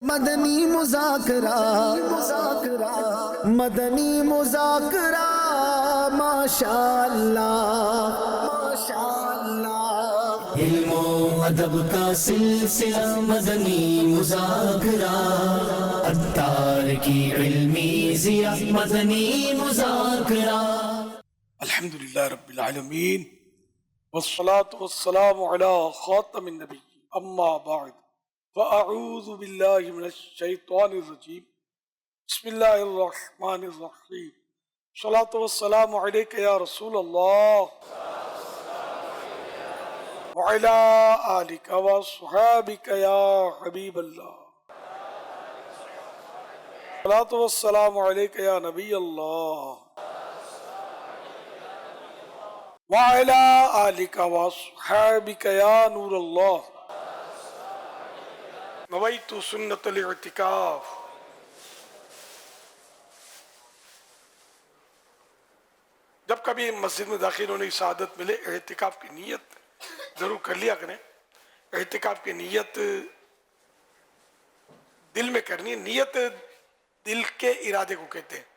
مدنی مذاکرہ مدنی مذاکرہ ماشاء اللہ ماشاء اللہ۔ علم و ادب کا سلسلہ مدنی مذاکرہ، عطار کی علمی ضیاء مدنی مذاکرہ۔ الحمدللہ رب العالمین والصلاة والسلام علی خاتم النبی، اما بعد فاعوذ باللہ من الشیطان الرجیم، بسم اللہ الرحمن الرحیم۔ صلاۃ والسلام علیک یا رسول اللہ وعلی آلک وصحابک یا حبیب اللہ، صلاۃ والسلام علیک یا نبی اللہ وعلی آلک وصحابک یا نور اللہ، نویت سنت الاعتکاف۔ جب کبھی مسجد میں داخل ہونے کی سعادت ملے، اعتکاف کی نیت ضرور کر لیا کریں۔ اعتکاف کی نیت دل میں کرنی ہے۔ نیت دل کے ارادے کو کہتے ہیں۔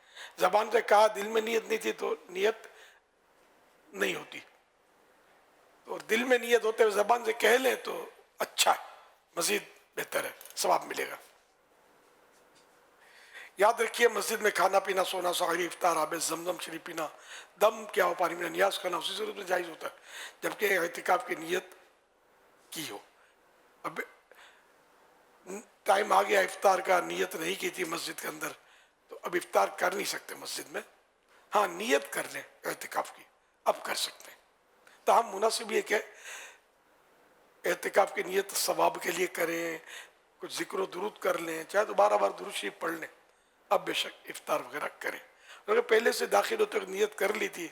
زبان سے کہا دل میں نیت نہیں تھی تو نیت نہیں ہوتی، اور دل میں نیت ہوتے ہوئے زبان سے کہہ لیں تو اچھا ہے، مزید بہتر ہے، ثواب ملے گا۔ یاد رکھیے، مسجد میں کھانا پینا، سونا، سحری، افطار، آب زمزم شریف پینا، دم کیا ہو، پانی میں نیاز کرنا اسی صورت میں جائز ہوتا ہے جبکہ اعتکاف کی نیت کی ہو۔ اب ٹائم آ گیا افطار کا، نیت نہیں کی تھی مسجد کے اندر، تو اب افطار کر نہیں سکتے مسجد میں۔ ہاں، نیت کر لیں اعتکاف کی، اب کر سکتے ہیں۔ تاہم مناسب یہ کہ اعتکاف کی نیت ثواب کے لیے کریں، کچھ ذکر و درود کر لیں، چاہے تو 12 بار درود شریف پڑھ لیں، اب بے شک افطار وغیرہ کریں۔ اگر پہلے سے داخل ہوتے وقت نیت کر لی تھی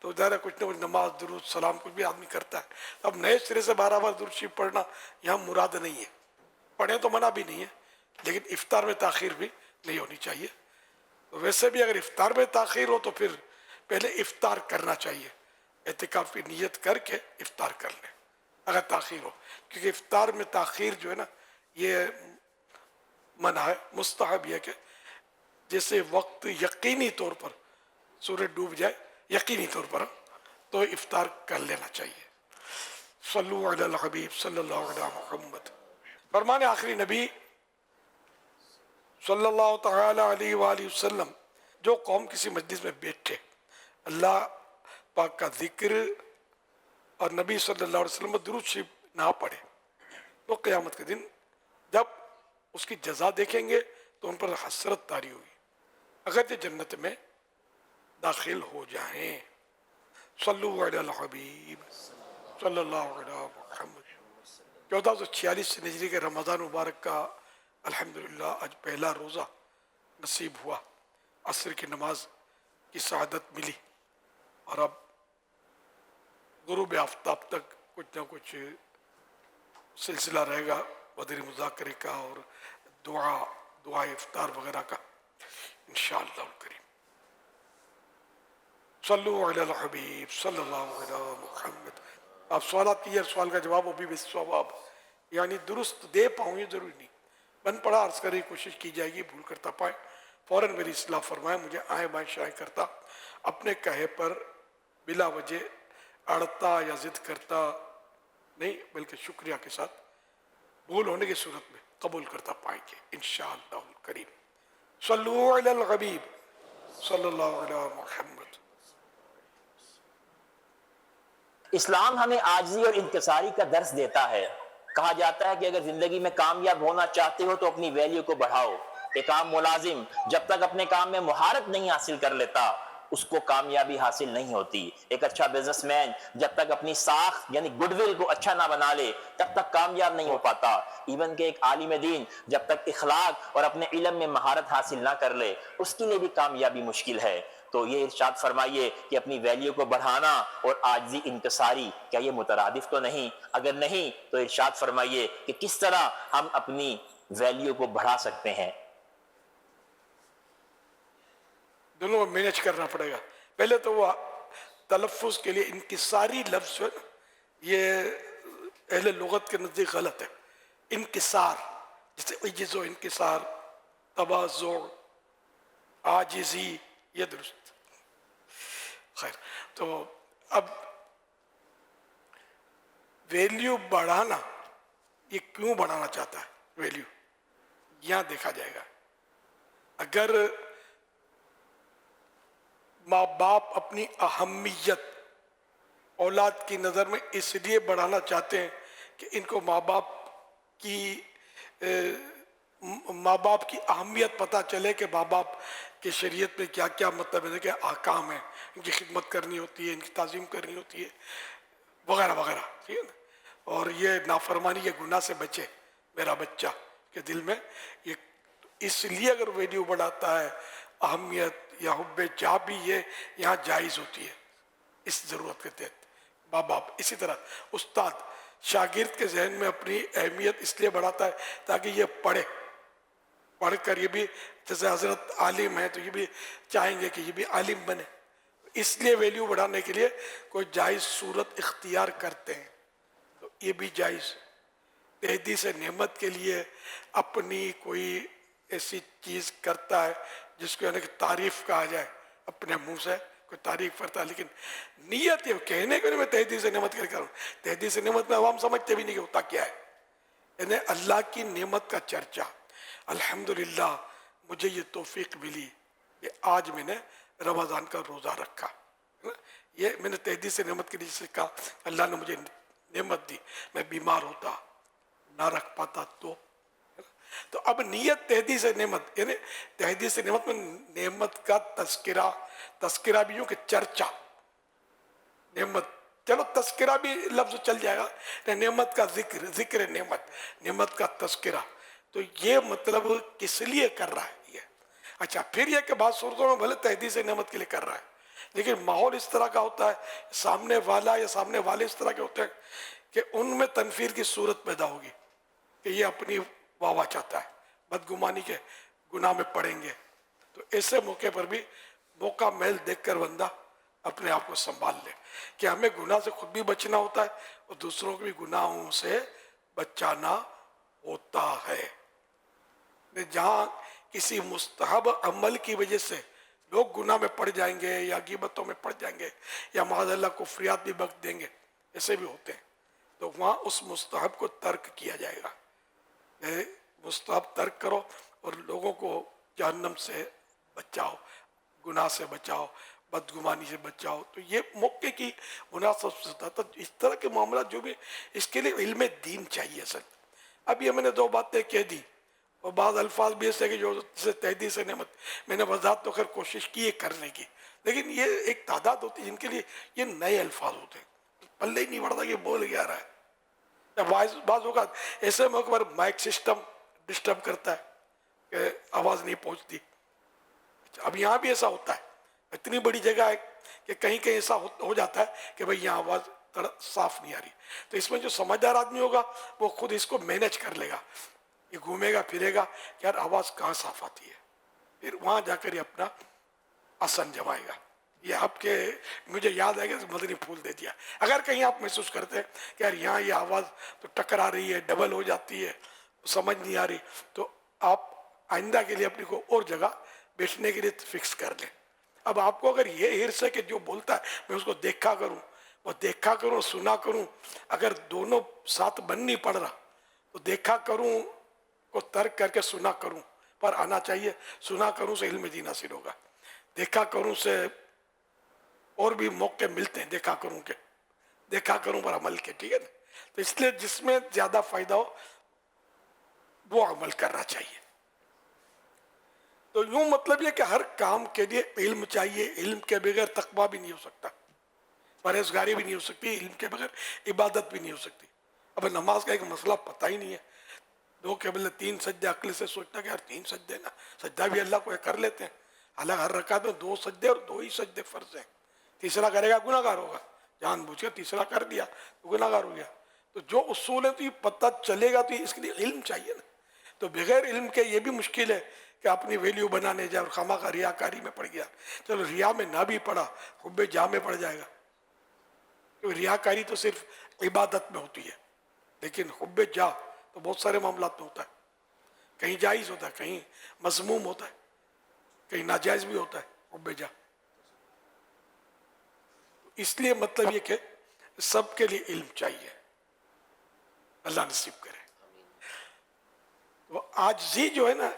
تو ظاہر ہے کچھ نہ کچھ نماز، درود، سلام کچھ بھی آدمی کرتا ہے۔ اب نئے سرے سے 12 بار درود شریف پڑھنا یہاں مراد نہیں ہے، پڑھیں تو منع بھی نہیں ہے، لیکن افطار میں تاخیر بھی نہیں ہونی چاہیے۔ ویسے بھی اگر افطار میں تاخیر ہو تو پھر پہلے افطار کرنا چاہیے، اعتکاف کی نیت کر کے افطار کر لیں اگر تاخیر ہو، کیونکہ افطار میں تاخیر جو ہے نا یہ منع ہے۔ مستحب یہ کہ جیسے وقت یقینی طور پر سورج ڈوب جائے، یقینی طور پر تو افطار کر لینا چاہیے۔ صلو علی الحبیب صلی اللہ علیہ محمد۔ فرمان آخری نبی صلی اللہ تعالی علیہ وآلہ وسلم، جو قوم کسی مجلس میں بیٹھے، اللہ پاک کا ذکر اور نبی صلی اللہ علیہ وسلم درود شریف نہ پڑھے تو قیامت کے دن جب اس کی جزا دیکھیں گے تو ان پر حسرت طاری ہوگی، اگرچہ جنت میں داخل ہو جائیں۔ صلو علی الحبیب صلی اللہ علیہ محمد۔ 1446 ہجری کے رمضان مبارک کا الحمدللہ آج پہلا روزہ نصیب ہوا، عصر کی نماز کی سعادت ملی، اور اب غروب آفتاب تک کچھ نہ کچھ سلسلہ رہے گا مدنی مذاکرے کا اور دعا افطار وغیرہ کا انشاءاللہ الکریم۔ صلو علی الحبیب صلی اللہ علیہ محمد۔ آپ سوالات کیے، سوال کا جواب وہ بھی بالثواب، یعنی درست دے پاؤں یہ ضروری نہیں، بن پڑا عرض کرنے کی کوشش کی جائے گی، بھول کرتا پائے فوراً میری اصلاح فرمائیں، مجھے آئیں بائیں شائیں کرتا اپنے کہے پر بلا وجہ اڑتا یا ضد کرتا نہیں، بلکہ شکریہ کے ساتھ بھول ہونے کی صورت میں قبول کرتا پائیں گے انشاءاللہ الکریم۔ صلو علی الحبیب صلی اللہ علیہ محمد۔ اسلام ہمیں عاجزی اور انکساری کا درس دیتا ہے۔ کہا جاتا ہے کہ اگر زندگی میں کامیاب ہونا چاہتے ہو تو اپنی ویلیو کو بڑھاؤ۔ ایک عام ملازم جب تک اپنے کام میں مہارت نہیں حاصل کر لیتا اس کو کامیابی حاصل نہیں ہوتی۔ ایک اچھا بزنس مین جب تک اپنی ساخت یعنی گڈ ول کو اچھا نہ بنا لے تب تک کامیاب نہیں ہو پاتا۔ ایون کہ ایک عالم دین جب تک اخلاق اور اپنے علم میں مہارت حاصل نہ کر لے اس کے لیے بھی کامیابی مشکل ہے۔ تو یہ ارشاد فرمائیے کہ اپنی ویلیو کو بڑھانا اور عاجزی انکساری کیا یہ مترادف تو نہیں؟ اگر نہیں تو ارشاد فرمائیے کہ کس طرح ہم اپنی ویلیو کو بڑھا سکتے ہیں۔ دونوں میں مینج کرنا پڑے گا۔ پہلے تو وہ تلفظ کے لیے انکساری لفظ جو ہے نا یہ اہل لغت کے نزدیک غلط ہے۔ انکسار جیسے عجز و انکسار، تواضع، عاجزی، یہ درست. خیر، تو اب ویلیو بڑھانا، یہ کیوں بڑھانا چاہتا ہے ویلیو، یہاں دیکھا جائے گا. اگر ماں باپ اپنی اہمیت اولاد کی نظر میں اس لیے بڑھانا چاہتے ہیں کہ ان کو ماں باپ کی اہمیت پتہ چلے کہ ماں باپ کی شریعت میں کیا کیا مطلب ہے کہ احکام ہیں، ان کی خدمت کرنی ہوتی ہے، ان کی تعظیم کرنی ہوتی ہے، وغیرہ وغیرہ، ٹھیک ہے نا. اور یہ نافرمانی کے گناہ سے بچے میرا بچہ کے دل میں. یہ اس لیے اگر ویلیو بڑھاتا ہے، اہمیت یا حب جا بھی یہ یہاں جائز ہوتی ہے اس ضرورت کے تحت. ماں باپ اسی طرح استاد شاگرد کے ذہن میں اپنی اہمیت اس لیے بڑھاتا ہے تاکہ یہ پڑھ کر یہ بھی، جیسے حضرت عالم ہے تو یہ بھی چاہیں گے کہ یہ بھی عالم بنے. اس لیے ویلیو بڑھانے کے لیے کوئی جائز صورت اختیار کرتے ہیں، تو یہ بھی جائز. تحدیث نعمت کے لیے اپنی کوئی ایسی چیز کرتا ہے جس کو یعنی کہ تعریف کہا جائے، اپنے منہ سے کوئی تعریف کرتا ہے، لیکن نیت یہ کہنے کو نہیں میں تحدیث نعمت کے لیے کروں. تحدیث نعمت میں عوام سمجھتے بھی نہیں کہ ہوتا کیا ہے. یعنی اللہ کی نعمت کا چرچا. الحمدللہ مجھے یہ توفیق ملی کہ آج میں نے رمضان کا روزہ رکھا. یہ میں نے تحدیث نعمت کے لیے سے کہا اللہ نے مجھے نعمت دی، میں بیمار ہوتا نہ رکھ پاتا تو اب نیت تحدیث نعمت، یعنی تحدیث نعمت میں نعمت کا تذکرہ بھی یوں کہ چرچا. نعمت، چلو تذکرہ بھی لفظ چل جائے گا، نعمت کا ذکر نعمت کا تذکرہ. تو یہ مطلب کس لیے کر رہا ہے یہ. اچھا، پھر یہ کہ بعض صورتوں میں بھلے تحدیث نعمت کے لیے کر رہا ہے لیکن ماحول اس طرح کا ہوتا ہے، سامنے والا یا سامنے والے اس طرح کے ہوتے ہیں کہ ان میں تنفیر کی صورت پیدا ہوگی کہ یہ اپنی واہ چاہتا ہے، بدگمانی کے گناہ میں پڑیں گے. تو ایسے موقع پر بھی موقع محل دیکھ کر بندہ اپنے آپ کو سنبھال لے کہ ہمیں گناہ سے خود بھی بچنا ہوتا ہے اور دوسروں کو بھی گناہوں سے بچانا ہوتا ہے. جہاں کسی مستحب عمل کی وجہ سے لوگ گناہ میں پڑ جائیں گے یا غیبتوں میں پڑ جائیں گے یا معاذ اللہ کفریات بھی بک دیں گے، ایسے بھی ہوتے ہیں، تو وہاں اس مستحب کو ترک کیا جائے گا. مستحب ترک کرو اور لوگوں کو جہنم سے بچاؤ، گناہ سے بچاؤ، بدگمانی سے بچاؤ. تو یہ موقع کی مناسب سے ہوتا. اس طرح کے معاملات جو بھی، اس کے لیے علم دین چاہیے سر. اب یہ میں نے دو باتیں کہہ دی اور بعض الفاظ بھی ایسے کہ جو جسے تحدیث نعمت میں نے وضاحت تو خیر کوشش کی ہے کرنے کی، لیکن یہ ایک تعداد ہوتی ہے جن کے لیے یہ نئے الفاظ ہوتے ہیں، پلے ہی نہیں پڑتا کہ بول کیا رہا ہے. بعض اوقات ایسے موقع پر مائک سسٹم ڈسٹرب کرتا ہے کہ آواز نہیں پہنچتی. اب یہاں بھی ایسا ہوتا ہے، اتنی بڑی جگہ ہے کہ کہیں کہیں ایسا ہو جاتا ہے کہ بھئی یہاں آواز صاف نہیں آ رہی. تو اس میں جو سمجھدار آدمی ہوگا وہ خود اس کو مینج کر لے گا، یہ گھومے گا پھرے گا کہ یار آواز کہاں صاف آتی ہے، پھر وہاں جا کر یہ اپنا آسن جمائے گا. یہ آپ کے مجھے یاد ہے کہ مدنی پھول دے دیا. اگر کہیں آپ محسوس کرتے ہیں کہ یار یہاں یہ آواز تو ٹکرا رہی ہے، ڈبل ہو جاتی ہے، سمجھ نہیں آ رہی، تو آپ آئندہ کے لیے اپنی کو اور جگہ بیٹھنے کے لیے فکس کر لیں. اب آپ کو اگر یہ حرص ہے کہ جو بولتا ہے میں اس کو دیکھا کروں سنا کروں، اگر دونوں ساتھ بن نہیں پڑ رہا تو دیکھا کروں کو ترک کر کے سنا کروں پر آنا چاہیے. سنا کروں سے علم دین حاصل ہوگا، دیکھا کروں سے اور بھی موقع ملتے ہیں دیکھا کروں پر عمل کے، ٹھیک ہے نا. تو اس لیے جس میں زیادہ فائدہ ہو وہ عمل کرنا چاہیے. تو یوں مطلب یہ کہ ہر کام کے لیے علم چاہیے. علم کے بغیر تقویٰ بھی نہیں ہو سکتا، پرہیزگاری بھی نہیں ہو سکتی، علم کے بغیر عبادت بھی نہیں ہو سکتی. اب نماز کا ایک مسئلہ پتہ ہی نہیں ہے، دو قبل 3 سجدے عقل سے سوچتا کہ یار 3 سجدے نا، سجدہ بھی اللہ کو کر لیتے ہیں، حالانکہ ہر رکعت میں 2 سجدے اور 2 ہی سجدے فرض ہیں. تیسرا کرے گا گناہ گار ہوگا، جان بوجھ کے تیسرا کر دیا تو گناہ گار ہو گیا. تو جو اصول ہے تو یہ پتہ چلے گا، تو اس کے لیے علم چاہیے نا. تو بغیر علم کے یہ بھی مشکل ہے کہ اپنی ویلیو بنانے جائے اور خواہ کا ریاکاری میں پڑ گیا. چلو ریا میں نہ بھی پڑا، حب جاہ میں پڑ جائے گا. ریاکاری تو صرف عبادت میں ہوتی ہے، لیکن حب جاہ تو بہت سارے معاملات میں ہوتا ہے. کہیں جائز ہوتا ہے، کہیں مذموم ہوتا ہے، کہیں ناجائز بھی ہوتا ہے حب جاہ۔ اس لیے مطلب یہ کہ سب کے لیے علم چاہیے، اللہ نصیب کرے۔ وہ عاجزی جو ہے نا،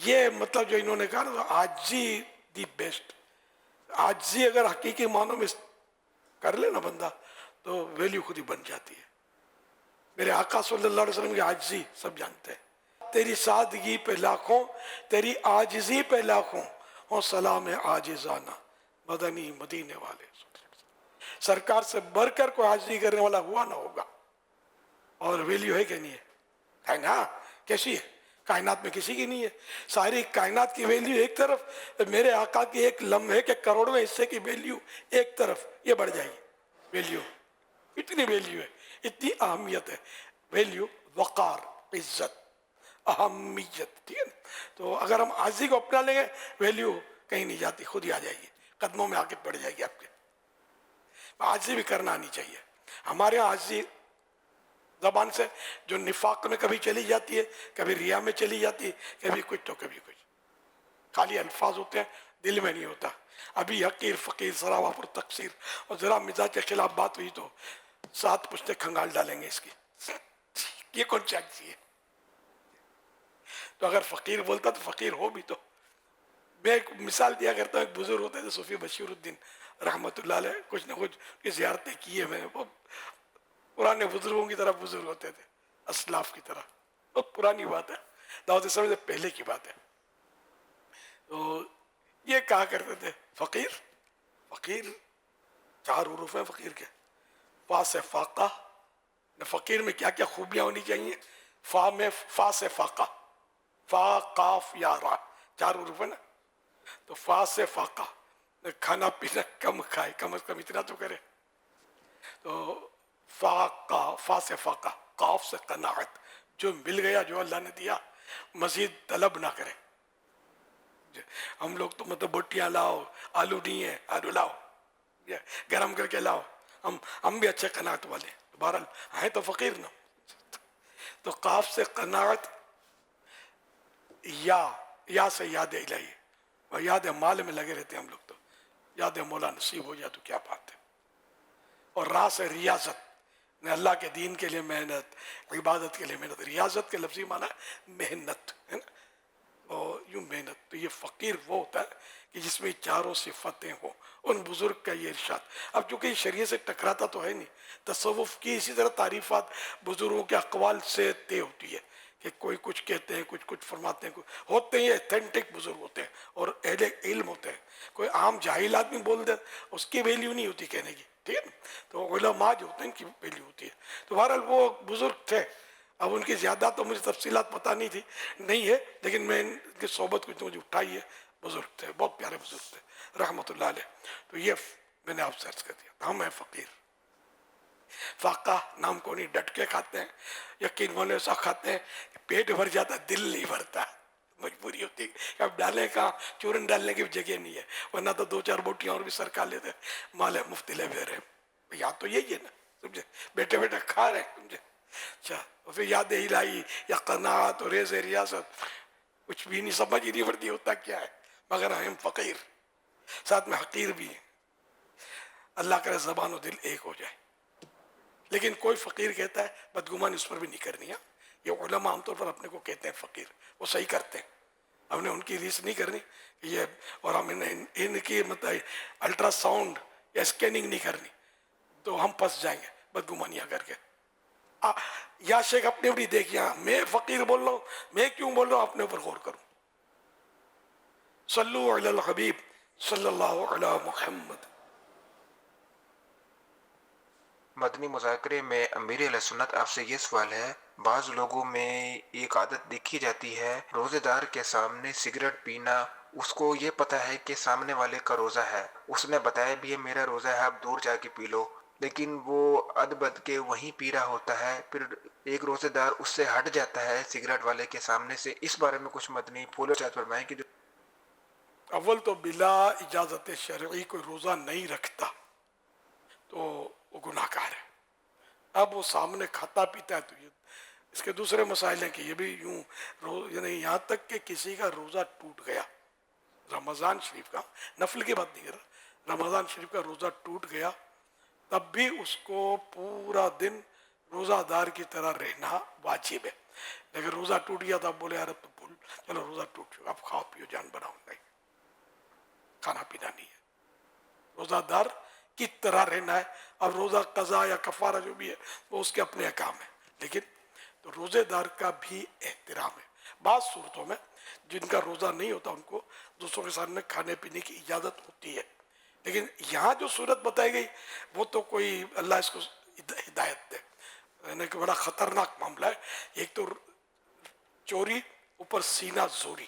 یہ مطلب جو انہوں نے کہا نا، عاجزی دی بیسٹ۔ عاجزی اگر حقیقی معنوں میں کر لے نا بندہ تو ویلیو خود ہی بن جاتی ہے۔ میرے آقا صلی اللہ علیہ وسلم کی عاجزی سب جانتے ہیں، تیری سادگی پہ لاکھوں، تیری عاجزی پہ لاکھوں، ہو سلام عاجزانہ مدنی مدینے والے۔ سرکار سے بڑھ کر کوئی عاجزی کرنے والا ہوا نہ ہوگا۔ اور ویلیو ہے کہ نہیں ہے نا؟ کیسی ہے؟ کائنات میں کسی کی نہیں ہے۔ ساری کائنات کی ویلیو ایک طرف، میرے آقا کی ایک لمحے کے کروڑویں حصے کی ویلیو ایک طرف، یہ بڑھ جائے گی ویلیو۔ اتنی ویلیو ہے، اتنی اہمیت ہے۔ ویلیو، وقار، عزت، اہمیت، ٹھیک ہے نا؟ تو اگر ہم عاجزی کو اپنا لیں گے، ویلیو کہیں نہیں جاتی، خود ہی آ جائے گی، قدموں میں آ کے پڑ جائے گی آپ کے۔ عاجزی بھی کرنا آنی چاہیے۔ ہمارے یہاں عاجزی زبان سے جو نفاق میں کبھی چلی جاتی ہے، کبھی ریا میں چلی جاتی ہے، کبھی کچھ تو کبھی کچھ، خالی الفاظ ہوتے ہیں، دل میں نہیں ہوتا۔ ابھی حقیر فقیر سراوا پر تقصیر، اور ذرا مزاج کے خلاف بات ہوئی تو 7 پشتے کھنگال ڈالیں گے اس کی۔ یہ کون سی عاجزی ہے؟ تو اگر فقیر بولتا تو فقیر ہو بھی تو۔ میں ایک مثال دیا کرتا ہوں، ایک بزرگ ہوتے تھے صوفی بشیر الدین رحمۃ اللہ علیہ، کچھ نہ کچھ کی زیارتیں کی ہے میں نے، وہ پرانے بزرگوں کی طرح بزرگ ہوتے تھے، اسلاف کی طرح، بہت پرانی بات ہے، دعوت اسلامی سے پہلے کی بات ہے۔ تو یہ کہا کرتے تھے، فقیر، فقیر 4 حروف ہیں فقیر کے، فا سے فاقہ، فقیر میں کیا کیا خوبیاں ہونی چاہیے؟ فا میں فا سے فاقہ، فا قاف یا را، 4 حروف ہے نا، تو فا سے فاقہ، کھانا پینا کم کھائے، کم از کم اتنا تو کرے۔ تو فاقہ، فا سے فاقہ، قاف سے قناعت، جو مل گیا، جو اللہ نے دیا، مزید طلب نہ کرے۔ ہم لوگ تو مطلب بوٹیاں لاؤ، آلو نہیں ہے، آلو لاؤ، گرم کر کے لاؤ، ہم بھی اچھے قناعت والے، بہرحال ہیں تو فقیر نہ۔ تو قاف سے قناعت، یا سے یاد الہی، اور یاد مال میں لگے رہتے ہیں ہم لوگ، تو یاد مولا نصیب ہو جائے تو کیا بات ہے۔ اور را سے ریاضت، اللہ کے دین کے لیے محنت، عبادت کے لیے محنت۔ ریاضت کے لفظی معنی محنت ہے نا، اور یوں محنت۔ تو یہ فقیر وہ ہوتا ہے کہ جس میں 4 صفتیں ہوں۔ ان بزرگ کا یہ ارشاد، اب چونکہ یہ شریعت سے ٹکراتا تو ہے نہیں، تصوف کی اسی طرح تعریفات بزرگوں کے اقوال سے طے ہوتی ہے، کہ کوئی کچھ کہتے ہیں، کچھ فرماتے ہیں، ہوتے ہیں، یہ ایتھینٹک بزرگ ہوتے ہیں اور اہل علم ہوتے ہیں۔ کوئی عام جاہل آدمی بول دے اس کی ویلیو نہیں ہوتی کہنے کی، ٹھیک ہے نا؟ تو علماء جو ہوتے ہیں ان کی ویلیو ہوتی ہے۔ تو بہرحال وہ بزرگ تھے، اب ان کی زیادہ تو مجھے تفصیلات پتہ نہیں ہے، لیکن میں ان کی صحبت کچھ مجھے اٹھائی ہے۔ بزرگ تھے، بہت پیارے بزرگ تھے رحمۃ اللہ علیہ۔ تو یہ میں نے آپ سے عرض کر دیا، ہم ہیں فقیر۔ فاقہ نام کو نہیں، ڈٹ کے کھاتے ہیں، یقین والے ایسا کھاتے ہیں کہ پیٹ بھر جاتا، دل نہیں بھرتا، مجبوری ہوتی ہے کہ اب ڈالیں کہاں، چورن ڈالنے کی جگہ نہیں ہے، ورنہ تو 2-4 بوٹیاں اور بھی سرکا لیتے، مال مفت لے بے رہے۔ یاد تو یہی ہے نا، سمجھے، بیٹھے بیٹھے کھا رہے ہیں، سمجھے۔ اچھا، اور پھر یاد الہی یا قناعت اور ریز ریاست، کچھ بھی نہیں، سمجھ ہی نہیں پڑتی ہوتا کیا ہے، مگر ہم فقیر، ساتھ میں حقیر بھی ہیں۔ اللہ کرے زبان و دل ایک ہو جائے۔ لیکن کوئی فقیر کہتا ہے، بدگمانی اس پر بھی نہیں کرنی ہے۔ یہ علماء عام طور پر اپنے کو کہتے ہیں فقیر، وہ صحیح کرتے ہیں، ہم نے ان کی ریس نہیں کرنی کہ یہ، اور ہم ان کی مطلب الٹرا ساؤنڈ یا اسکیننگ نہیں کرنی، تو ہم پھنس جائیں گے بدگمانیاں کر کے۔ یا شیخ اپنے اوپر دیکھیے، میں فقیر بول رہا ہوں، میں کیوں بول رہا ہوں، اپنے اوپر غور کروں۔ صلو علی الحبیب صلی اللہ علی محمد۔ مدنی مذاکرے میں امیر اہل سنت آپ سے یہ سوال ہے، بعض لوگوں میں ایک عادت دیکھی جاتی ہے، روزے دار کے سامنے سگریٹ پینا، اس کو یہ پتہ ہے کہ سامنے والے کا روزہ ہے، اس نے بتایا بھی ہے میرا روزہ ہے، آپ دور جا کے پی لو، لیکن وہ ادبد کے وہیں پی رہا ہوتا ہے، پھر ایک روزے دار اس سے ہٹ جاتا ہے سگریٹ والے کے سامنے سے۔ اس بارے میں کچھ مدنی پھول و چاہت فرمائیں کہ جو اول تو بلا اجازت شرعی کوئی روزہ نہیں رکھتا تو وہ گناہ گار ہے۔ اب وہ سامنے کھاتا پیتا ہے تو یہ اس کے دوسرے مسائل ہیں کہ یہ بھی یوں یعنی یہاں تک کہ کسی کا روزہ ٹوٹ گیا رمضان شریف کا، نفل کی بات نہیں کر رہا، رمضان شریف کا روزہ ٹوٹ گیا تب بھی اس کو پورا دن روزہ دار کی طرح رہنا واجب ہے. لیکن روزہ ٹوٹ گیا تو اب بولے یار اب تو بھول چلو روزہ ٹوٹ چکا اب کھاؤ پیو جان بناؤ، نہیں، کھانا پینا نہیں ہے، روزہ دار کی طرح رہنا ہے. اب روزہ قضا یا کفارہ جو بھی ہے وہ اس کے اپنے احکام ہے، لیکن تو روزے دار کا بھی احترام ہے. بعض صورتوں میں جن کا روزہ نہیں ہوتا ان کو دوسروں کے سامنے کھانے پینے کی اجازت ہوتی ہے، لیکن یہاں جو صورت بتائی گئی وہ تو کوئی اللہ اس کو ہدایت دے، یعنی کہ بڑا خطرناک معاملہ ہے. ایک تو چوری، اوپر سینہ زوری،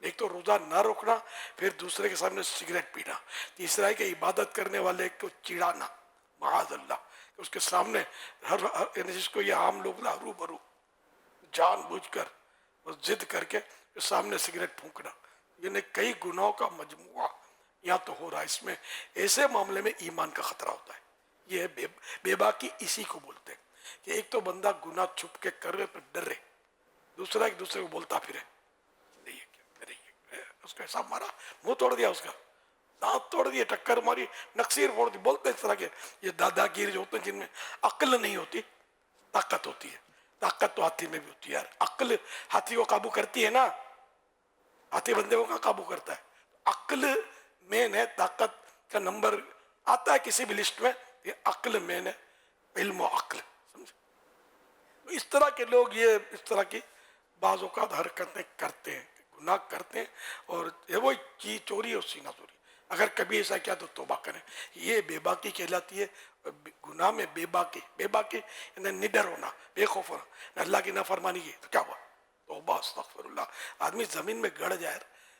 ایک تو روزہ نہ روکنا، پھر دوسرے کے سامنے سگریٹ پینا، تیسرا ہے کہ عبادت کرنے والے کو چڑھانا معاذ اللہ، کہ اس کے سامنے یعنی جس کو یہ عام لوگ ہرو بھرو جان بوجھ کر ضد کر کے سامنے سگریٹ پھونکنا، یعنی کئی گناہوں کا مجموعہ یہاں تو ہو رہا ہے. اس میں ایسے معاملے میں ایمان کا خطرہ ہوتا ہے. یہ بے باکی اسی کو بولتے ہیں کہ ایک تو بندہ گناہ چھپ کے کر رہے پر ڈرے، دوسرا ایک دوسرے کو بولتا پھرے اس کا حساب مارا، منہ توڑ دیا، اس کا دانت توڑ دیے، ٹکر ماری، نقصیر پھوڑ دی، بولتے اس طرح کے. یہ دادا گیر جو ہوتے ہیں جن میں عقل نہیں ہوتی، طاقت ہوتی ہے. طاقت تو ہاتھی میں بھی ہوتی ہے یار، عقل ہاتھی کو قابو کرتی ہے نا، ہاتھی بندے کو کہاں قابو کرتا ہے؟ عقل مین ہے، طاقت کا نمبر آتا ہے کسی بھی لسٹ میں، یہ عقل مین ہے، علم و عقل. سمجھے؟ اس طرح کے لوگ یہ اس طرح کی بعض اوقات حرکتیں کرتے ہیں، گناہ کرتے ہیں، اور یہ وہی چیز چوری اور سینہ چوری. اگر کبھی ایسا کیا تو توبہ کریں. یہ بے باکی کہلاتی ہے. گناہ میں بے باکی یعنی نڈر ہونا، بے خوف ہونا، اللہ کی نافرمانی کی تو کیا ہوا؟ توبہ استغفر اللہ. آدمی زمین میں گڑ جائے،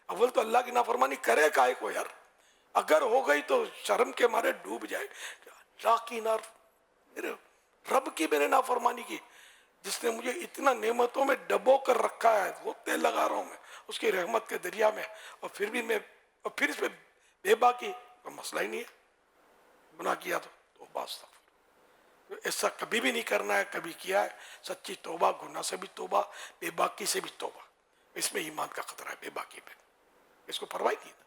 اول تو اللہ کی نافرمانی کرے کائے کو یار، اگر ہو گئی تو شرم کے مارے ڈوب جائے. اللہ کی میرے رب کی میں نے نافرمانی کی، جس نے مجھے اتنا نعمتوں میں ڈبو کر رکھا ہے، وہ تیل لگا رہا ہوں میں اس کی رحمت کے دریا میں، اور پھر بھی میں پھر اس پہ بے باکی کا مسئلہ ہی نہیں ہے. گناہ کیا تو توبہ استغفر. ایسا کبھی بھی نہیں کرنا ہے، کبھی کیا ہے سچی توبہ، گناہ سے بھی توبہ، بے باکی سے بھی توبہ. اس میں ایمان کا خطرہ ہے بے باکی پہ، اس کو پرواہ نہیں ہے.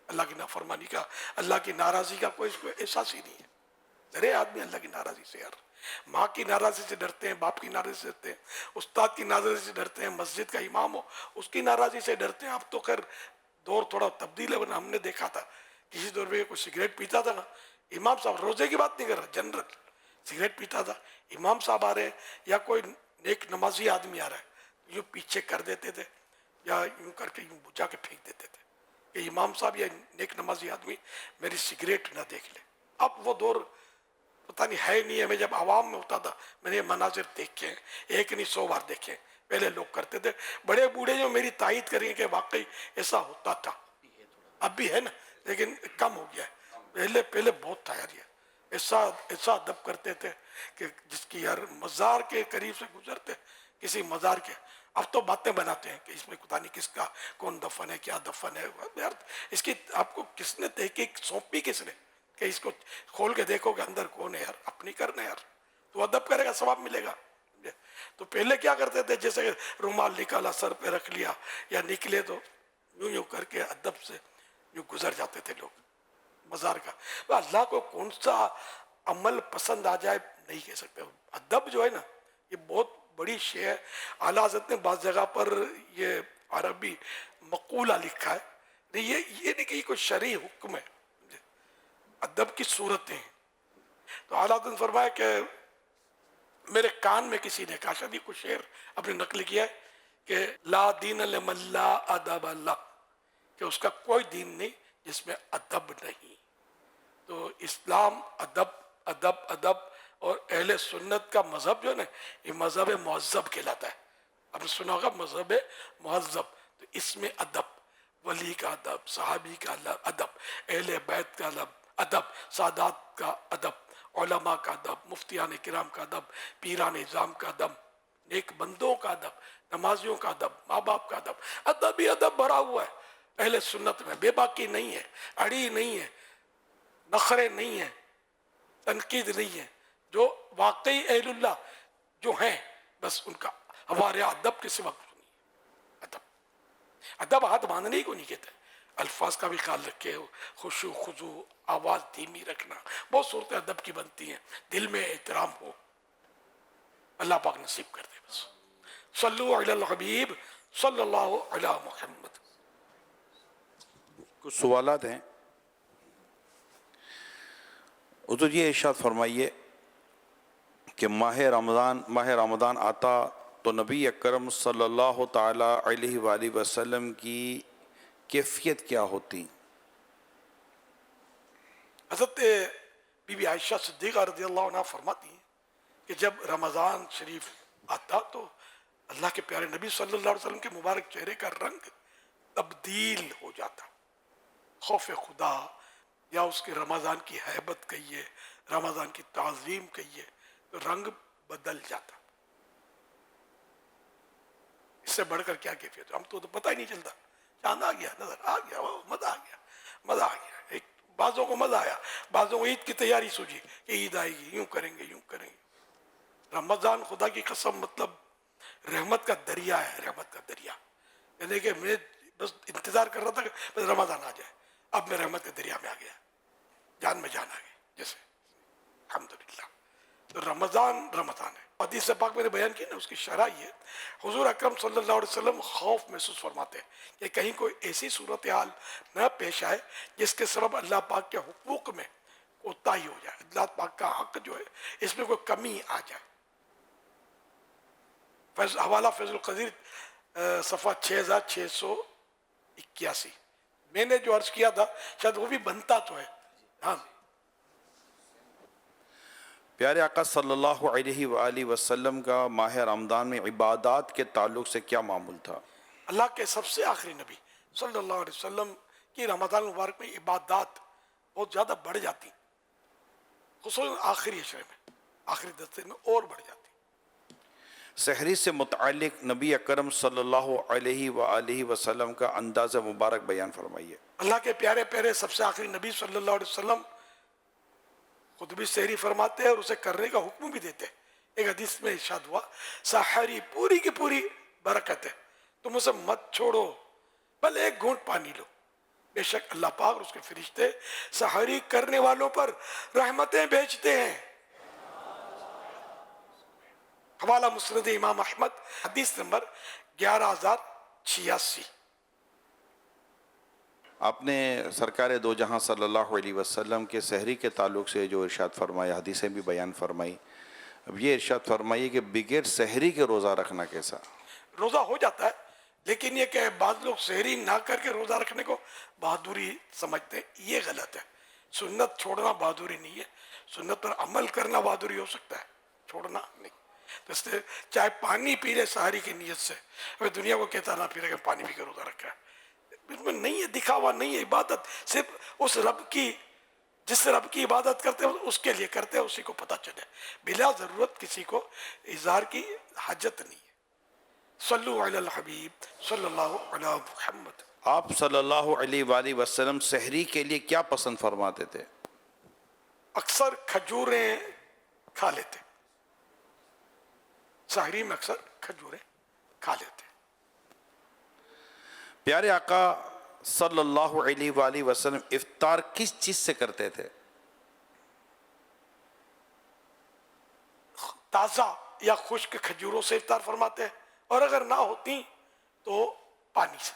اللہ کی نافرمانی کا، اللہ کی ناراضی کا کوئی اس کو احساس ہی نہیں ہے. ڈرے آدمی اللہ کی ناراضی سے یار. ماں کی ناراضی سے ڈرتے ہیں، باپ کی ناراضی سے ڈرتے ہیں، استاد کی ناراضی سے ڈرتے ہیں، مسجد کا امام ہو اس کی ناراضی سے ڈرتے ہیں. اب تو خیر دور تھوڑا تبدیل ہے، ورنہ ہم نے دیکھا تھا کسی دور میں کوئی سگریٹ پیتا تھا نا، امام صاحب، روزے کی بات نہیں کر رہا، جنرل سگریٹ پیتا تھا، امام صاحب آ رہے ہیں یا کوئی نیک نمازی آدمی آ رہا ہے، یوں پیچھے کر دیتے تھے یا یوں کر کے یوں بجھا کے پھینک دیتے تھے کہ امام صاحب یا نیک نمازی آدمی میری سگریٹ نہ دیکھ لے. اب وہ دور پتہ نہیں ہے نہیں ہے. میں جب عوام میں ہوتا تھا میں نے یہ مناظر دیکھے ہیں، ایک نہیں 100 بار دیکھے. پہلے لوگ کرتے تھے، بڑے بوڑھے جو میری تائید کریں کہ واقعی ایسا ہوتا تھا. اب بھی ہے نا، لیکن کم ہو گیا ہے. پہلے بہت تھا یار. یہ ایسا ادب کرتے تھے کہ جس کی یار مزار کے قریب سے گزرتے کسی مزار کے، اب تو باتیں بناتے ہیں کہ اس میں پتہ نہیں کس کا کون دفن ہے، کیا دفن ہے. یار اس کی آپ کو کس نے تحقیق سونپی، کس نے کہ اس کو کھول کے دیکھو کہ اندر کون ہے یار. اپنی کرنا یار، تو ادب کرے گا ثواب ملے گا. تو پہلے کیا کرتے تھے، جیسے رومال نکالا سر پہ رکھ لیا یا نکلے تو یوں یوں کر کے ادب سے یوں گزر جاتے تھے لوگ مزار کا. اللہ کو کون سا عمل پسند آ جائے نہیں کہہ سکتے. ادب جو ہے نا یہ بہت بڑی شے ہے. اعلیٰ حضرت نے بعض جگہ پر یہ عربی مقولہ لکھا ہے، یہ نہیں کہ یہ کوئی شرعی حکم ہے، ادب کی صورتیں ہیں. تو اعلیٰ حضرت نے فرمایا کہ میرے کان میں کسی نے کہا، شاید کوئی شعر اپنے نقل کیا ہے کہ لا دین لمن لا ادب اللہ، کہ اس کا کوئی دین نہیں جس میں ادب نہیں. تو اسلام ادب ادب ادب، اور اہل سنت کا مذہب جو ہے نا یہ مذہب مہذب کہلاتا ہے. آپ نے سنا ہوگا مذہب مہذب، تو اس میں ادب، ولی کا ادب، صحابی کا ادب، اہل بیت کا ادب، سادات کا ادب، علماء کا ادب، مفتیان کرام کا ادب، پیران نظام کا ادب، نیک بندوں کا ادب، نمازیوں کا ادب، ماں باپ کا ادب. ادب ہی ادب بھرا ہوا ہے اہل سنت میں. بے باکی نہیں ہے، اڑی نہیں ہے، نخرے نہیں ہیں، تنقید نہیں ہے. جو واقعی اہل اللہ جو ہیں بس ان کا ہمارے ادب کے سوا کچھ نہیں. ادب ہاتھ باندھنے کو نہیں کہتے، الفاظ کا بھی خیال رکھے، خشوع خضوع، آواز دھیمی رکھنا، بہت صورتیں ادب کی بنتی ہیں، دل میں احترام ہو. اللہ پاک نصیب کر دے. بس صلو علی الحبیب صلی اللہ علی محمد. کچھ سوالات ہیں. حضور یہ ارشاد فرمائیے کہ ماہ رمضان آتا تو نبی اکرم صلی اللہ تعالی علیہ وآلہ وسلم کی کیفیت کیا ہوتی؟ حضرت بی بی عائشہ صدیقہ رضی اللہ عنہ فرماتی ہیں کہ جب رمضان شریف آتا تو اللہ کے پیارے نبی صلی اللہ علیہ وسلم کے مبارک چہرے کا رنگ تبدیل ہو جاتا. خوف خدا یا اس کے رمضان کی ہیبت کہیے، رمضان کی تعظیم کہیے، تو رنگ بدل جاتا. اس سے بڑھ کر کیا کیفیت؟ ہم تو پتہ ہی نہیں چلتا، چاند آ گیا، نظر آ گیا، مزہ آ گیا، مزہ آ گیا. ایک بعضوں کو مزہ آیا، بعضوں کو عید کی تیاری سوچی کہ عید آئے گی، یوں کریں گے یوں کریں گے. رمضان خدا کی قسم مطلب رحمت کا دریا ہے، رحمت کا دریا. یعنی کہ میں بس انتظار کر رہا تھا کہ بس رمضان آ جائے، اب میں رحمت کے دریا میں آ گیا، جان میں جان آ گئی جیسے. الحمدللہ. تو رمضان رمضان ہے. حدیث پاک میں نے بیان کی نا، اس کی شرح یہ ہے، حضور اکرم صلی اللہ علیہ وسلم خوف محسوس فرماتے ہیں کہ کہیں کوئی ایسی صورتحال نہ پیش آئے جس کے سبب اللہ پاک کے حقوق میں کوتاہی ہو جائے، اللہ پاک کا حق جو ہے اس میں کوئی کمی آ جائے. حوالہ فیض القدیر صفحہ 6681. میں نے جو عرض کیا تھا شاید وہ بھی بنتا تو ہے. ہاں پیارے آقا صلی اللہ علیہ وآلہ وسلم کا ماہ رمضان میں عبادات کے تعلق سے کیا معمول تھا؟ اللہ کے سب سے آخری نبی صلی اللہ علیہ وسلم کی رمضان مبارک میں عبادات بہت زیادہ بڑھ جاتی، خصوصاً آخری عشرے میں، آخری دستے میں اور بڑھ جاتی. سحری سے متعلق نبی اکرم صلی اللہ علیہ وآلہ وسلم کا انداز مبارک بیان فرمائیے. اللہ کے پیارے پیارے سب سے آخری نبی صلی اللہ علیہ وسلم خود بھی سحری فرماتے ہیں اور اسے کرنے کا حکم بھی دیتے. ایک حدیث میں ارشاد ہوا، سحری پوری کی پوری برکت ہے، تم اسے مت چھوڑو، بل ایک گھونٹ پانی لو، بے شک اللہ پاک اور اس کے فرشتے سحری کرنے والوں پر رحمتیں بھیجتے ہیں. حوالہ مسند امام احمد، حدیث نمبر 11086. آپ نے سرکار دو جہاں صلی اللہ علیہ وسلم کے سحری کے تعلق سے جو ارشاد فرمایا، حدیثیں بھی بیان فرمائی. اب یہ ارشاد فرمائیے کہ بغیر سحری کے روزہ رکھنا کیسا؟ روزہ ہو جاتا ہے، لیکن یہ کہ بعض لوگ سحری نہ کر کے روزہ رکھنے کو بہادری سمجھتے ہیں، یہ غلط ہے. سنت چھوڑنا بہادری نہیں ہے، سنت پر عمل کرنا بہادری ہو سکتا ہے، چھوڑنا نہیں. تو اس لیے چاہے پانی پی لے سحری کی نیت سے، ابھی دنیا کو کہتا نہ پی رہے کہ پانی پی کے روزہ رکھا ہے، اس میں نہیں ہے دکھاوا، نہیں ہے. عبادت صرف اس رب کی، جس رب کی عبادت کرتے ہیں اس کے لیے کرتے ہیں، اسی کو پتہ چلے، بلا ضرورت کسی کو اظہار کی حاجت نہیں ہے. صلو علی الحبیب صلی اللہ علی محمد. آپ صلی اللہ علیہ وآلہ وسلم سحری کے لیے کیا پسند فرماتے تھے؟ اکثر کھجوریں کھا لیتے، سحری میں اکثر کھجوریں کھا لیتے. پیارے آقا صلی اللہ علیہ وآلہ وسلم افطار کس چیز سے کرتے تھے؟ تازہ یا خشک کھجوروں سے افطار فرماتے ہیں، اور اگر نہ ہوتی تو پانی سے.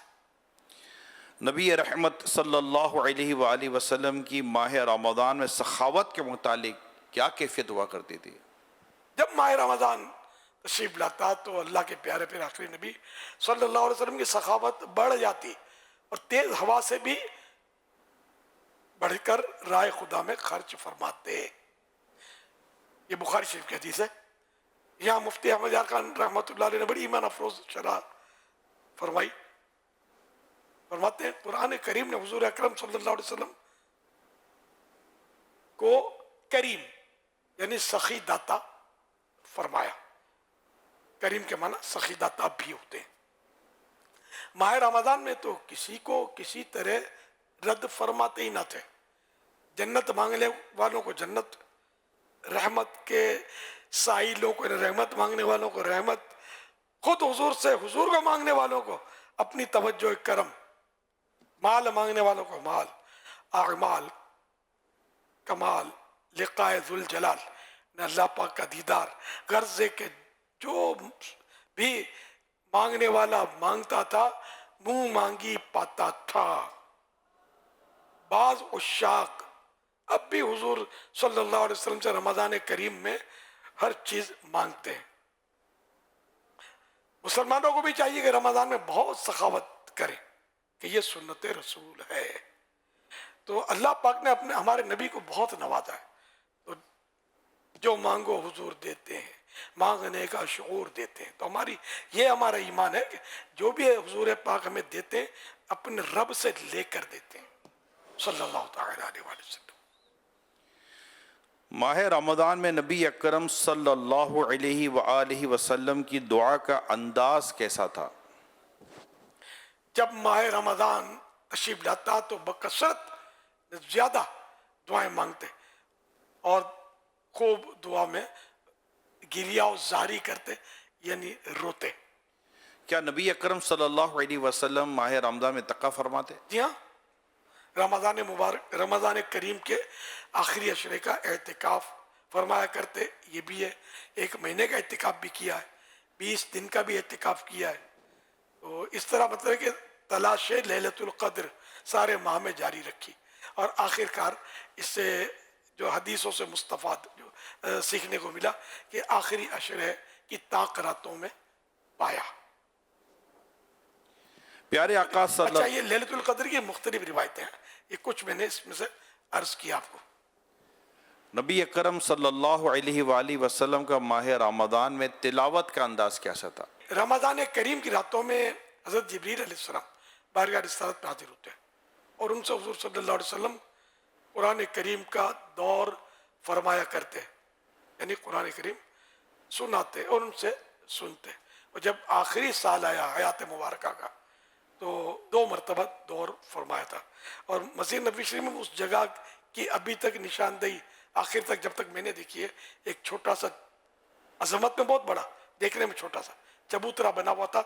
نبی رحمت صلی اللہ علیہ وآلہ وسلم کی ماہ رمضان میں سخاوت کے متعلق کیا کیفیت ہوا کرتی تھی؟ جب ماہ رمضان تشریف لاتا تو اللہ کے پیارے پیارے آخری نبی صلی اللہ علیہ وسلم کی سخاوت بڑھ جاتی، اور تیز ہوا سے بھی بڑھ کر رائے خدا میں خرچ فرماتے. یہ بخاری شریف کی حدیث ہے. یہاں مفتی احمد یار خان رحمۃ اللہ علیہ نے بڑی ایمان افروز شرح فرمائی. فرماتے ہیں قرآن کریم نے حضور اکرم صلی اللہ علیہ وسلم کو کریم یعنی سخی داتا فرمایا. کریم کے معنی سخی داتا بھی ہوتے ہیں. ماہ رمضان میں تو کسی کو کسی طرح رد فرماتے ہی نہ تھے. جنت مانگنے والوں کو جنت، رحمت کے سائلوں کو رحمت مانگنے والوں کو رحمت، خود حضور سے حضور کو مانگنے والوں کو اپنی توجہ کرم، مال مانگنے والوں کو مال، اعمال کمال، لقائے ذوالجلال نے اللہ پاک کا دیدار، غرض ہے کہ جو بھی مانگنے والا مانگتا تھا منہ مانگی پاتا تھا۔ بعض عشاق اب بھی حضور صلی اللہ علیہ وسلم سے رمضان کریم میں ہر چیز مانگتے ہیں۔ مسلمانوں کو بھی چاہیے کہ رمضان میں بہت سخاوت کریں کہ یہ سنت رسول ہے۔ تو اللہ پاک نے ہمارے نبی کو بہت نوازا ہے، تو جو مانگو حضور دیتے ہیں، مانگنے کا شعور دیتے ہیں۔ تو یہ ہمارا ایمان ہے کہ جو بھی حضور پاک ہمیں دیتے ہیں اپنے رب سے لے کر دیتے ہیں صلی اللہ تعالی علیہ وسلم۔ ماہ رمضان میں نبی اکرم صلی اللہ علیہ وآلہ وسلم کی دعا کا انداز کیسا تھا؟ جب ماہ رمضان تشریف لاتا تو بکثرت زیادہ دعائیں مانگتے اور خوب دعا میں گریہ و زاری کرتے، یعنی روتے۔ کیا نبی اکرم صلی اللہ علیہ وسلم ماہ رمضان میں تقوی فرماتے؟ جی ہاں، رمضان مبارک، رمضان کریم کے آخری عشرے کا اعتکاف فرمایا کرتے۔ یہ بھی ہے، 1 مہینے کا اعتکاف بھی کیا ہے، 20 دن کا بھی اعتکاف کیا ہے۔ تو اس طرح مطلب ہے کہ تلاش لیلۃ القدر سارے ماہ میں جاری رکھی، اور آخر کار اس سے جو حدیثوں سے مستفاد جو سیکھنے کو ملا کہ آخری عشرے کی طاق راتوں میں پایا۔ پیارے آقا صلی اچھا، یہ لیلۃ القدر کی مختلف روایتیں ہیں، یہ کچھ میں نے اس میں سے عرض کیا آپ کو۔ نبی اکرم صلی اللہ علیہ وآلہ وسلم کا ماہ رمضان میں تلاوت کا انداز کیسا تھا؟ رمضان کریم کی راتوں میں حضرت جبریل علیہ السلام بارگاہ رسالت میں حاضر ہوتے ہیں، اور ان سے حضور صلی اللہ علیہ وسلم قرآن کریم کا دور فرمایا کرتے، یعنی قرآن کریم سناتے اور ان سے سنتے۔ اور جب آخری سال آیا حیات مبارکہ کا تو 2 مرتبہ دور فرمایا تھا، اور مسجد نبوی شریف میں اس جگہ کی ابھی تک نشاندہی آخر تک جب تک میں نے دیکھی ہے، ایک چھوٹا سا، عظمت میں بہت بڑا، دیکھنے میں چھوٹا سا چبوترا بنا ہوا تھا،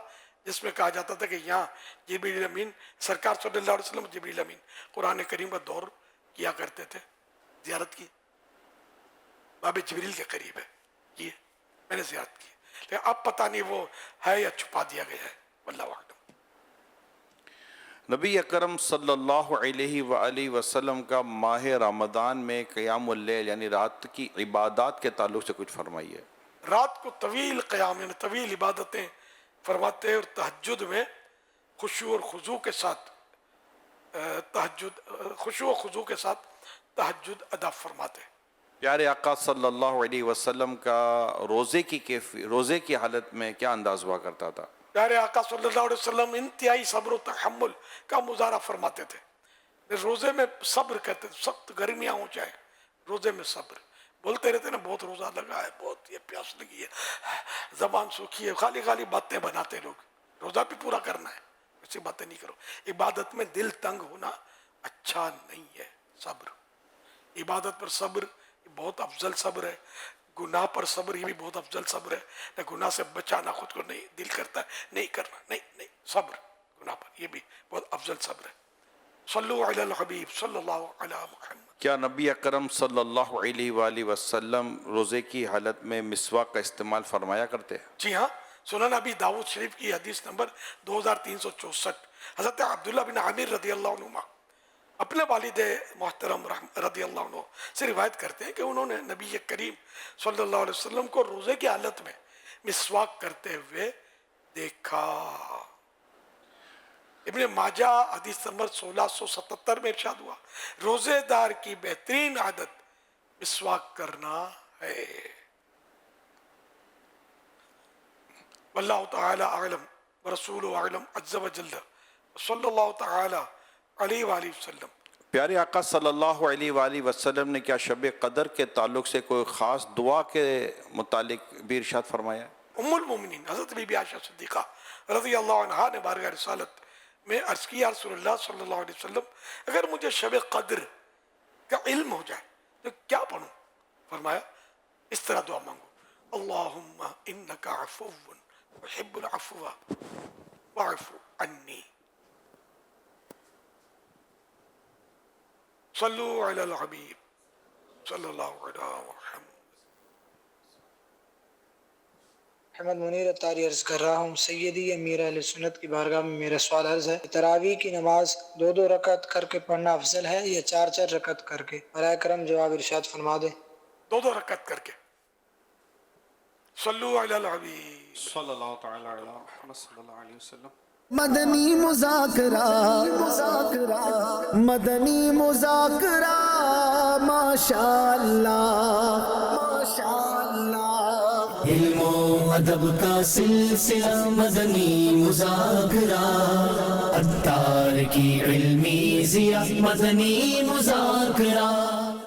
جس میں کہا جاتا تھا کہ یہاں جبریل امین سرکار صلی اللہ علیہ وسلم جبریل امین قرآن کریم کا دور کیا کرتے تھے، زیارت کی، باب جبریل کے قریب ہے، یہ میں نے زیارت کی، لیکن اب پتہ نہیں وہ ہے یا چھپا دیا گیا ہے، واللہ اعلم۔ نبی اکرم صلی اللہ علیہ وآلہ وسلم کا ماہ رمضان میں قیام اللیل یعنی رات کی عبادات کے تعلق سے کچھ فرمائیے۔ رات کو طویل قیام یعنی طویل عبادتیں فرماتے ہیں، اور تہجد میں خشوع اور خضوع کے ساتھ تہجد ادا فرماتے ہیں۔ پیارے آقا صلی اللہ علیہ وسلم کا روزے کی حالت میں کیا انداز ہوا کرتا تھا؟ پیارے آقا صلی اللہ علیہ وسلم انتہائی صبر و تحمل کا مظاہرہ فرماتے تھے۔ روزے میں صبر کرتے تھے، سخت گرمیاں ہو جائے، روزے میں صبر، بولتے رہتے نا بہت روزہ لگا ہے، بہت یہ پیاس لگی ہے، زبان سوکھی ہے، خالی خالی باتیں بناتے لوگ، روزہ بھی پورا کرنا ہے، ایسی باتیں نہیں کرو۔ عبادت میں دل تنگ ہونا اچھا نہیں ہے، صبر، عبادت پر صبر بہت افضل صبر ہے، گناہ پر صبر یہ بھی بہت افضل صبر ہے، نہ گناہ سے بچانا خود کو نہیں دل کرتا ہے، نہیں کرنا، نہیں صبر گناہ پر، یہ بھی بہت افضل صبر ہے۔ صلو علی الحبیب صلی اللہ علی محمد۔ کیا نبی اکرم صلی اللہ علیہ وآلہ وسلم روزے کی حالت میں مسواک کا استعمال فرمایا کرتے ہیں؟ جی ہاں، سنن ابی داؤد شریف کی حدیث نمبر 2364، حضرت عبداللہ بن عامر رضی اللہ عنہ اپنے والد محترم رضی اللہ عنہ سے روایت کرتے ہیں کہ انہوں نے نبی کریم صلی اللہ علیہ وسلم کو روزے کی حالت میں مسواک کرتے ہوئے دیکھا۔ ابن ماجہ حدیث نمبر 1677 میں ارشاد ہوا، روزے دار کی بہترین عادت مسواک کرنا ہے۔ واللہ تعالی اعلم ورسولہ اعلم عز وجل صلی اللہ تعالی علیہ وآلہ وسلم۔ پیارے آقا صلی اللہ علیہ وآلہ وسلم نے کیا شب قدر کے تعلق سے کوئی خاص دعا کے متعلق بھی ارشاد فرمایا؟ ام المومنین حضرت بی بی عائشہ صدیقہ رضی اللہ عنہا نے بارگاہ رسالت میں عرض کی، یا رسول اللہ صلی اللہ علیہ وسلم اگر مجھے شب قدر کا علم ہو جائے تو کیا پڑھوں؟ فرمایا اس طرح دعا مانگو، اللهم إنك عفو تحب العفو فاعف عني. صلوا على الحبيب صلی اللہ علیہ وسلم. احمد منیر اتاری عرض کر رہا ہوں، سیدی امیر اہل سنت کی بارگاہ میں میرا سوال عرض ہے، تراویح کی نماز 2 رکعت کر کے پڑھنا افضل ہے یا 4 رکعت کر کے؟ برائے کرم جواب ارشاد فرما دیں. 2 رکعت کر کے. صلو علی الحبیب صلی اللہ تعالی علی محمد صلی اللہ علیہ وسلم. مدنی مذاکرہ مدنی مذاکرہ ماشاء اللہ ماشاء اللہ. علم و ادب کا سلسلہ مدنی مذاکرہ، عطار کی علمی ضیاء مدنی مذاکرہ.